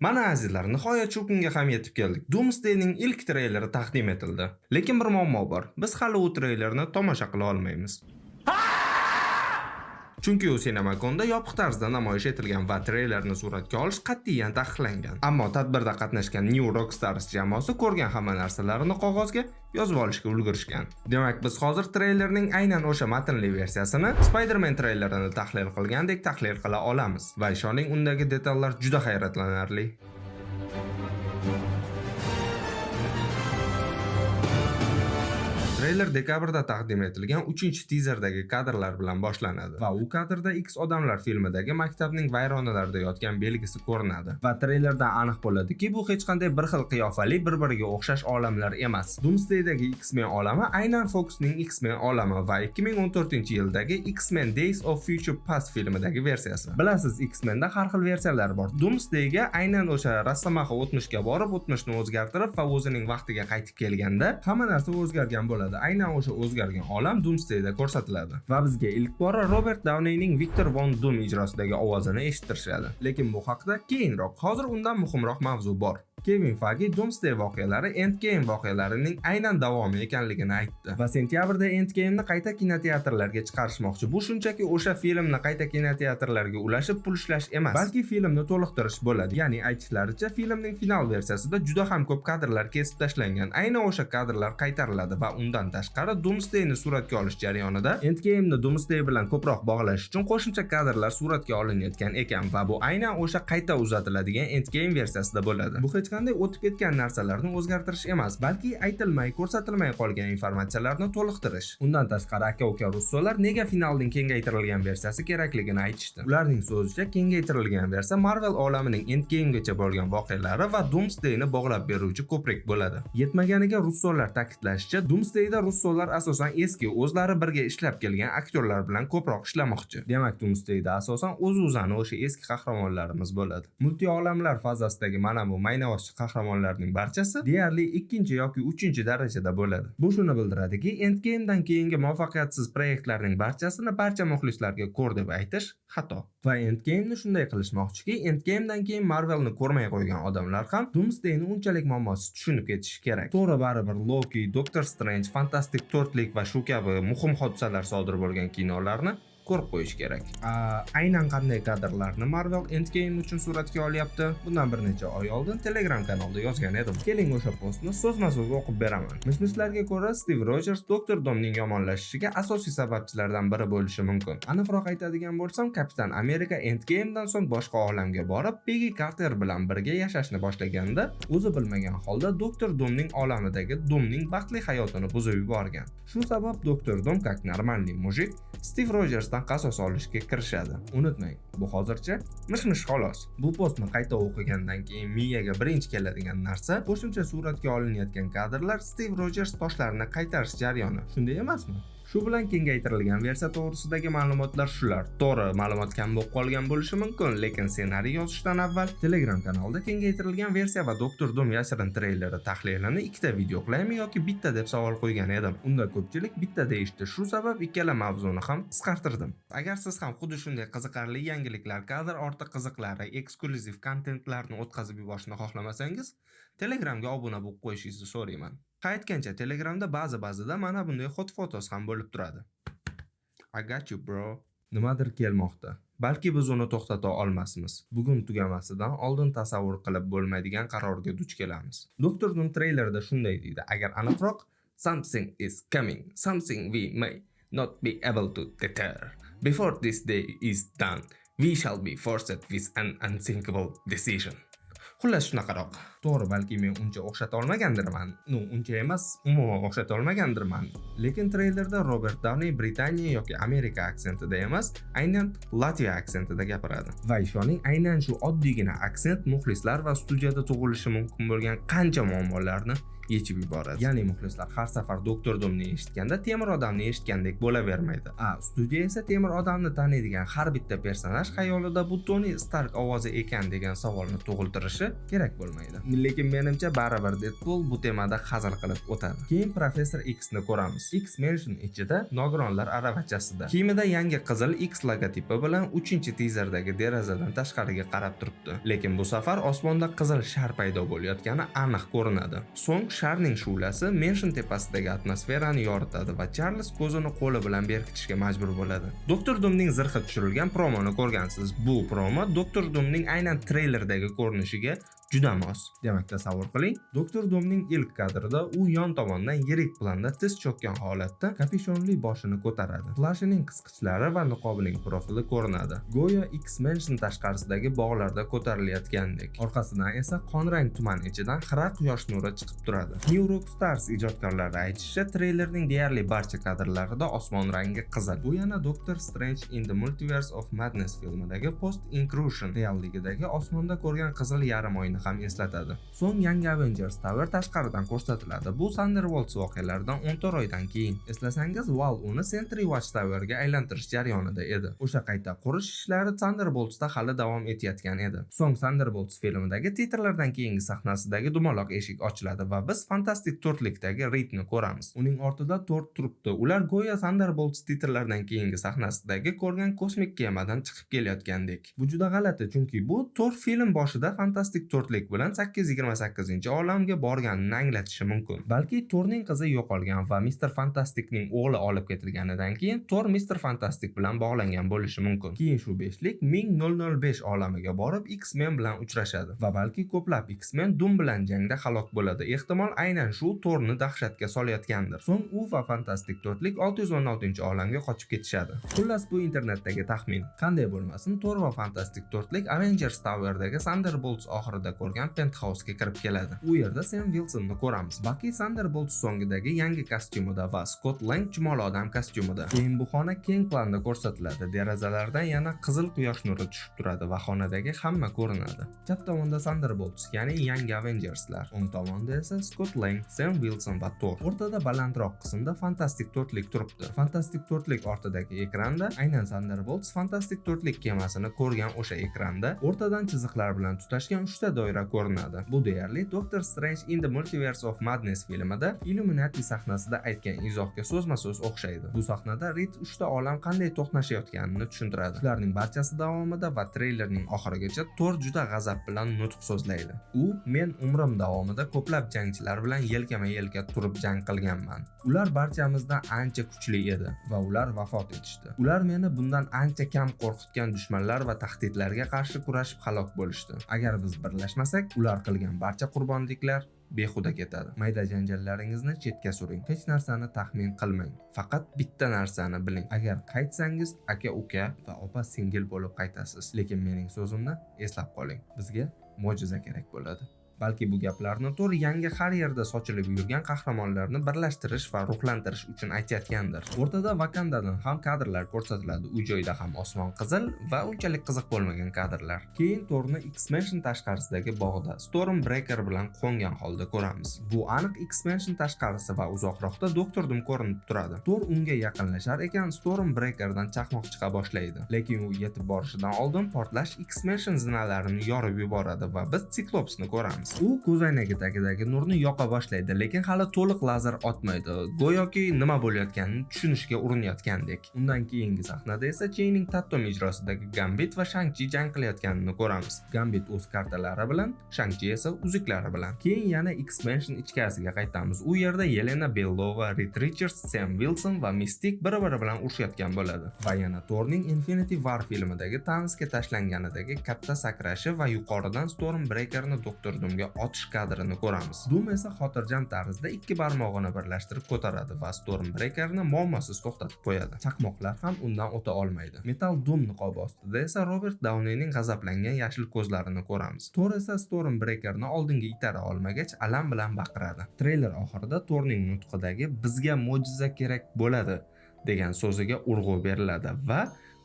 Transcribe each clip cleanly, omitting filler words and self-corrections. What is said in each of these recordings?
Mana azizlar, nihoyat shu kunga ham yetib keldik. Doomsday'ning ilk treyleri taqdim etildi. Lekin bir muammo bor. Biz hali u treylerni tomosha qila olmaymiz. Chunki u Cinemaconda yopiq tarzda namoyish etilgan va treylerni suratga olish qat'iyan taqiqlangan. Ammo tadbirda qatnashgan New Rockstars jamoasi ko'rgan hamma narsalarini qog'ozga yozib olishga ulgurishgan. Demak, biz hozir treylerning aynan o'sha matnli versiyasini Spider-Man treylerini tahlil qilgandek tahlil qila olamiz va ishoning, undagi detallar juda hayratlanarli. Treyler dekabrda taqdim etilgan 3-tizerdagi kadrlar bilan boshlanadi va u kadrda X odamlar filmidagi maktabning vayronalarida yotgan belgisi ko'rinadi. Va treylerdan aniq bo'ladiki, bu hech qanday bir xil qiyofali, bir-biriga o'xshash olamlar emas. Doomsdaydagi X-Men olami aynan Fox'ning X-Men olami va 2014-yildagi X-Men Days of Future Past filmidagi versiyasi. Bilasiz, X-Men'da har xil versiyalar bor. Doomsdayga aynan o'sha Rossomaxa o'tmishga borib, o'tmishni o'zgartirib va o'zining vaqtiga qaytib kelganda hamma narsa o'zgargan bo'ladi. Aynan o'sha o'zgargan olam Doomsday'da ko'rsatiladi va bizga ilk bora Robert Downey'ning Victor Von Doom ijrosidagi ovozini eshittirishadi. Lekin bu haqda keyinroq, hozir undan muhimroq mavzu bor. Kevin Feige Doomsday voqealari Endgame voqealarining aynan davomi ekanligini aytdi va sentyabrda Endgame'ni qayta kinoteatrlarga chiqarishmoqchi. Bu shunchaki o'sha filmni qayta kinoteatrlarga ulashib pul ishlash emas, balki filmni to'liqtirish bo'ladi. Ya'ni aytishlaricha, filmning final versiyasida juda ham ko'p kadrlar kesib tashlangan. Aynan o'sha kadrlar qaytariladi va undan tashqari Doomsday'ni suratga olish jarayonida Endgame'ni Doomsday bilan ko'proq bog'lash uchun qo'shimcha kadrlar suratga olinayotgan ekan va bu aynan o'sha qayta uzatiladigan Endgame versiyasida bo'ladi. Bu hech qanday o'tib ketgan narsalarni o'zgartirish emas, balki aytilmay, ko'rsatilmay qolgan informatsiyalarni to'liqtirish. Undan tashqari aka-uka russolar nega finalning kengaytirilgan versiyasi kerakligini aytishdi. Ularning so'zicha, kengaytirilgan versiya Marvel olamining Endgame'gacha bo'lgan voqealari va Doomsday'ni bog'lab beruvchi ko'prik bo'ladi. Yetmaganiga russolar ta'kidlashicha, Doomsday'da russolar asosan eski, o'zlari birga ishlab kelgan aktyorlar bilan ko'proq ishlamoqchi. Demak, Doomsday'da asosan o'z-o'zani o'sha eski qahramonlarimiz bo'ladi. Multi olamlar fazasidagi mana bu maynavoshchi qahramonlarning barchasi deyarli 2 yoki 3 darajada bo'ladi. Bu shuni bildiradiki, Endgame'dan keyingi muvaffaqiyatsiz proyektlarning barchasini barcha muxlislarga ko'r deb aytish xato. Va Endgame'ni shunday qilishmoqchiki, Endgame'dan keyin Marvelni ko'rmay qo'ygan odamlar ham Doomsday'ni unchalik muammosiz tushunib ketishi kerak. To'g'ri, baribir Loki, Doctor Strange, Fantastic to'rtlik va shu kabi muhim hodisalar sodir bo'lgan kinolarni ko'rib qo'yish kerak. Aynan qanday kadrlarni Marvel Endgame uchun suratga olyapti? Bundan bir necha oy oldin Telegram kanalda yozgan edim. Keling o'sha postni so'zma-so'z o'qib beraman. Mishmishlarga ko'ra, Steve Rogers Doktor Doomning yomonlashishiga asosiy sababchilardan biri bo'lishi mumkin. Aniqroq aytadigan bo'lsam, Kapitan Amerika Endgame'dan so'ng boshqa olamga borib, Peggy Carter bilan birga yashashni boshlaganda, o'zi bilmagan holda Doktor Doomning olamidagi Doomning baxtli hayotini buzib yuborgan. Shu sabab Doktor Doom как нормальный mujik Steve Rogersdan qasos olishga kirishadi. Unutmang, bu hozircha mish-mish xolos. Bu postni qayta o'qigandan keyin miyaga birinchi keladigan narsa qo'shimcha suratga olinayotgan kadrlar Steve Rogers toshlarini qaytarish jarayoni. Shunday emasmi? Shu bilan kengaytirilgan versiya to'g'risidagi ma'lumotlar shular. To'g'ri, ma'lumot kam bo'lib qolgan bo'lishi mumkin, lekin ssenariy yozishdan avval Telegram kanalida kengaytirilgan versiya va Doktor Doom yashirin treyleri tahlilini ikkita video qilaymi yoki bitta deb savol qo'ygan edim. Unda ko'pchilik bitta deyishdi. Shu sabab ikkala mavzuni ham qisqartirdim. Agar siz ham xuddi shunday qiziqarli yangiliklar, kadr orti qiziqlari, eksklyuziv kontentlarni o'tkazib yuborishni xohlamasangiz, Telegramga obuna bo'lib qo'yishingizni so'rayman. Qaytgancha Telegramda ba'zida mana bunday hot photos ham bo'lib turadi. I got you bro. Nimadir kelmoqda. Balki biz uni to'xtata olmasmiz. Bugun tugamasidan oldin tasavvur qilib bo'lmaydigan qarorga duch kelamiz. Doktor Doom treylerida shunday deydi. Agar aniqroq, something is coming, something we may not be able to deter. Before this day is done, we shall be forced with an unthinkable decision. Xullas shunaqaroq. To'g'ri, balki men uncha o'xshata olmagandirman. Uncha emas, umuman o'xshata olmagandirman. Lekin treylerda Robert Downey Britaniya yoki Amerika aksentida emas, aynan Latviya aksentida gapiradi. Va ishoning, aynan shu oddiygina aksent muxlislar va studiyada tug'ilishi mumkin bo'lgan qancha muammolarni yechib yuboradi. Ya'ni muxlislar har safar Doktor Doomni eshitganda temir odamni eshitgandek bo'lavermaydi. Studiya esa temir odamni taniydigan har bitta personaj xayolida bu Tony Stark ovozi ekan degan savolni tug'iltirishi kerak bo'lmaydi. Lekin menimcha baribir Deadpool bu temada hazil qilib o'tadi. Keyin Professor X ni ko'ramiz. X Mansion ichida nogironlar aravachasida. Kiyimida yangi qizil X logotipi bilan 3-tizerdagi derazadan tashqariga qarab turibdi. Lekin bu safar osmonda qizil shar paydo bo'layotgani aniq ko'rinadi. So'ng sharning shu'lasi Mansion tepasidagi atmosferani yoritadi va Charles ko'zini qo'li bilan berkitishga majbur bo'ladi. Doktor Doomning zirhi tushirilgan promoni ko'rgansiz. Bu promo Doktor Doomning aynan treylerdagi ko'rinishiga juda mos. Demak, tasavvur qiling, Doktor Doomning ilk kadrida u yon tomondan yirik planda tiz cho'kkan holatda kapishonli boshini ko'taradi. Flashining qisqichlari va niqobining profili ko'rinadi. Go'yo X-Men tashqarisidagi bog'larda ko'tarilayotgandek. Orqasidan esa qonrang tuman ichidan xira quyosh nuri chiqib turadi. New Rockstars ijodkorlari aytishicha, treylerning deyarli barcha kadrlarida osmon rangi qizil. Bu yana Doctor Strange in the Multiverse of Madness filmidagi post-inclusion realligidagi osmonda ko'rgan qizil yarim oyni ham eslatadi. So'ng yangi Avengers Tower tashqaridan ko'rsatiladi. Bu Thunderbolts voqealaridan 14 oydan keyin. Eslasangiz, Val uni Sentry Watch Towerga aylantirish jarayonida edi. O'sha qayta qurish ishlari Thunderboltsda hali davom etayotgan edi. So'ng Thunderbolts filmidagi titrlardan keyingi sahnasidagi dumaloq eshik ochiladi va biz Fantastic to'rtlikdagi Reedni ko'ramiz. Uning ortida to'rt turibdi. Ular go'yo Thunderbolts titrlardan keyingi sahnasidagi ko'rgan kosmik kemadan chiqib kelayotgandek. Bu juda g'alati, chunki bu to'rt film boshida Fantastic to'rtlik bilan 828-olamga borganini anglatishi mumkin. Balki Thorning qizi yo'qolgan va Mr. Fantasticning o'g'li olib ketilganidan keyin Thor Mr. Fantastic bilan bog'langan bo'lishi mumkin. Keyin shu beshlik 1005 olamiga borib X-Men bilan uchrashadi va balki ko'plab X-Men Doom bilan jangda halok bo'ladi. Ehtimol aynan shu Thorni dahshatga solayotgandir. So'ng u va Fantastic to'rtlik 616-olamga qochib ketishadi. Xullas, bu internetdagi taxmin. Qanday bo'lmasin, Thor va Fantastic to'rtlik Avengers Towerdagi Thunderbolts oxirida ko'rgan Penthouse-ga kirib keladi. U yerda Sam Wilsonni ko'ramiz. Bucky Thunderbolts so'ngidagi yangi kostyumida va Scott Lang chumoli odam kostyumida. Keyin bu xona keng planda ko'rsatiladi. Derazalardan yana qizil quyosh nuri tushib turadi va xonadagi hamma ko'rinadi. Chap tomonda Thunderbolts, ya'ni yangi Avengerslar. O'ng tomonda esa Scott Lang, Sam Wilson va Thor. O'rtada balandroq qismda Fantastic to'rtlik turibdi. Fantastic to'rtlik ortidagi ekranda aynan Thunderbolts Fantastic to'rtlik kemasini ko'rgan o'sha ekranda o'rtadan chiziqlar bilan tutashgan 3 ta doira ko'rinadi. Bu deyarli Doctor Strange in the Multiverse of Madness filmida Illuminati sahnasida aytgan izohga so'zma-so'z o'xshaydi. Bu sahnada Reed 3 ta olam qanday to'qnashayotganini tushuntiradi. Shularning barchasi davomida va treylerning oxirigacha Thor juda g'azab bilan nutq so'zlaydi. U: "Men umrim davomida ko'plab jangchilar bilan yelkama-yelka turib jang qilganman. Ular barchamizdan ancha kuchli edi va ular vafot etishdi. Ular meni bundan ancha kam qo'rqitgan dushmanlar va tahdidlarga qarshi kurashib halok bo'lishdi. Agar biz birlashmasak, ular qilgan barcha qurbonliklar behuda ketadi. Mayda janjallaringizni chetga suring. Hech narsani taxmin qilmang. Faqat bitta narsani biling. Agar qaytsangiz, aka-uka va opa-singil bo'lib qaytasiz. Lekin mening so'zimni eslab qoling. Bizga mo'jiza kerak bo'ladi." Balki bu gaplarni Thor yangi har yerda sochilib yurgan qahramonlarni birlashtirish va ruhlantirish uchun aytayotgandir. O'rtada Wakandadan ham kadrlar ko'rsatiladi. U joyda ham osmon qizil va unchalik qiziq bo'lmagan kadrlar. Keyin Thorni X-Men tashqarisidagi bog'da Stormbreaker bilan qo'ngan holda ko'ramiz. Bu aniq X-Men tashqarisi va uzoqroqda Doktor Doom ko'rinib turadi. Thor unga yaqinlashar ekan, Stormbreakerdan chaqmoq chiqa boshlaydi. Lekin u yetib borishidan oldin portlash X-Men zinalarini yorib yuboradi va biz Cyclopsni ko'ramiz. U ko'zoynagi tagidagi nurni yoqa boshlaydi, lekin hali to'liq lazer otmaydi. Go'yoki nima bo'layotganini tushunishga urinayotgandek. Undan keyingi sahnada esa Channing Tatum ijrosidagi Gambit va Shang-Chi jang qilayotganini ko'ramiz. Gambit o'z kartalari bilan, Shang-Chi esa uzuklari bilan. Keyin yana X-Men ichkarisiga qaytamiz. U yerda Yelena Belova, Reed Richards, Sam Wilson va Mystique bir-biri bilan urushayotgan bo'ladi. Va yana Thorning Infinity War filmidagi Thanosga tashlanganidagi katta sakrashi va yuqoridan Stormbreakerni Doktor Doomga otish kadrini ko'ramiz. Doom esa xotirjam tarzda ikki barmog'ini birlashtirib ko'taradi va Stormbreakerni muammosiz to'xtatib qo'yadi. Chaqmoqlar ham undan o'ta olmaydi. Metal Doom niqobi ostida esa Robert Downeyning g'azablangan yashil ko'zlarini ko'ramiz. Thor esa Stormbreakerni oldinga itara olmagach alam bilan baqiradi. Treyler oxirida Thorning nutqidagi "bizga mo'jiza kerak bo'ladi" degan so'ziga urg'u beriladi va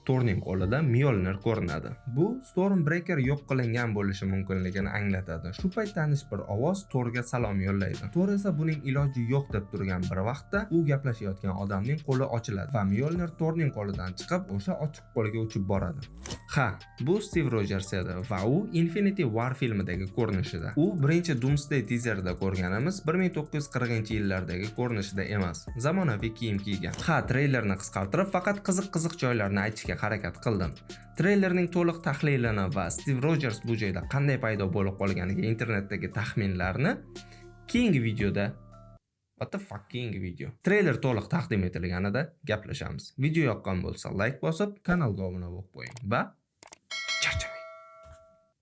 Thorning qo'lida Mjolnir ko'rinadi. Bu Stormbreaker yo'q qilingan bo'lishi mumkinligini anglatadi. Shu payt tanish bir ovoz Thorga salom yo'llaydi. Thor esa buning iloji yo'q deb turgan bir vaqtda u gaplashayotgan odamning qo'li ochiladi va Mjolnir Thorning qo'lidan chiqib, o'sha ochiq qo'lga uchib boradi. Ha, bu Steve Rogers edi va u Infinity War filmidagi ko'rinishida. U birinchi Doomsday teaserida ko'rganimiz 1940-yillardagi ko'rinishida emas. Zamonaviy kiyim kiygan. Ha, treylerni qisqartirib faqat qiziq joylarni aytishga harakat qildim. Treylerning to'liq tahlilini va Steve Rogers bu joyda qanday paydo bo'lib qolganiga internetdagi taxminlarni keyingi videoda keyingi video. Treyler to'liq taqdim etilganida gaplashamiz. Video yoqqan bo'lsa like bosib, kanalga obuna bo'lib qo'ying va